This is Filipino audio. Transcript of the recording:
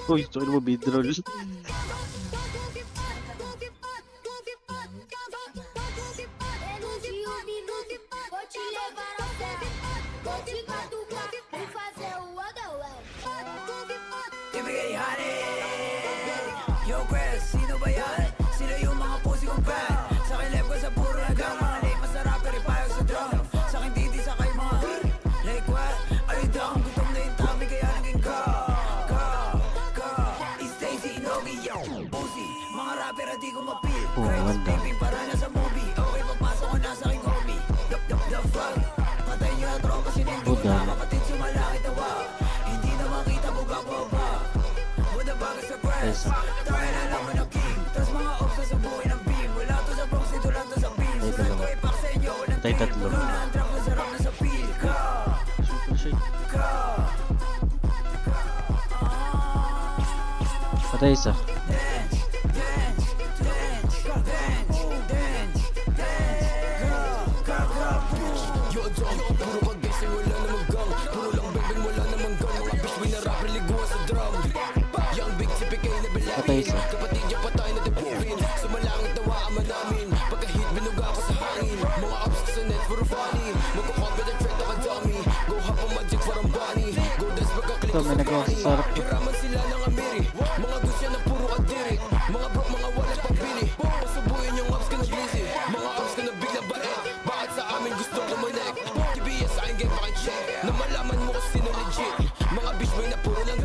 Uy, sorry mo, bidroll. Ibigay honey. Yo, Chris, sino ba yan? Sino yung mga pussy kong fan? Sa akin left ko sa puro hanggang mga late. Masarap pero payag sa drum. Sa akin titi sa kay mga like what? Are you down? Gutom na yung tummy kaya naging ka. Stacy, Inogi, yo. Pussy, mga rapper at di ko mapil. Oh, Chris, ganda. taping para na sa movie. Okay, pagpasok ko na sa aking homie. The fuck? Patay niyo na tropa, sinindi ko na. Buda. Kapatid, sumalaki tawa. Hindi na makita, buga ko ba? Buda bagay sa press. Isa. Tayo na lang mo na king. Tas mga ops sa buhay ng beam. Wala to sa Bronx, dito lang to sa beam. Tay, Sulat ko dalawa. ipak sa inyo, walang Tay, team. tatlo. Puno na ang trap, masarap na sa peel. Super shake. Patay isa. Yo, puro ka-guessing, wala namang gang. Puro lang bebeng, wala namang gang. Mga bitch, may narapper, liguan sa drum. Young big CPK na Patay bilangin. isa. Kapatid niya patay na tibupin. Sumalangit tawa ama namin. Pagka-hit, binuga ako sa hangin. Mga ups ko sa net, puro funny. Magkakot with the threat ako dummy. Go hop on magic, parang bunny. Go dance, pagka-click Ito, ko may sa nagawa sa bunny. sarap ko. Hiraman sila ng amiri. Mga gusto na puro kadiri. Mga bro, mga wala pambili. Pasubuhin yung ups ka na busy. Mga ups ka na biglang bae. Bakit sa amin gusto kumonek? TBS sa aking game, pakicheck. Na malaman mo kung sino legit. Mga bitch, may na puro lang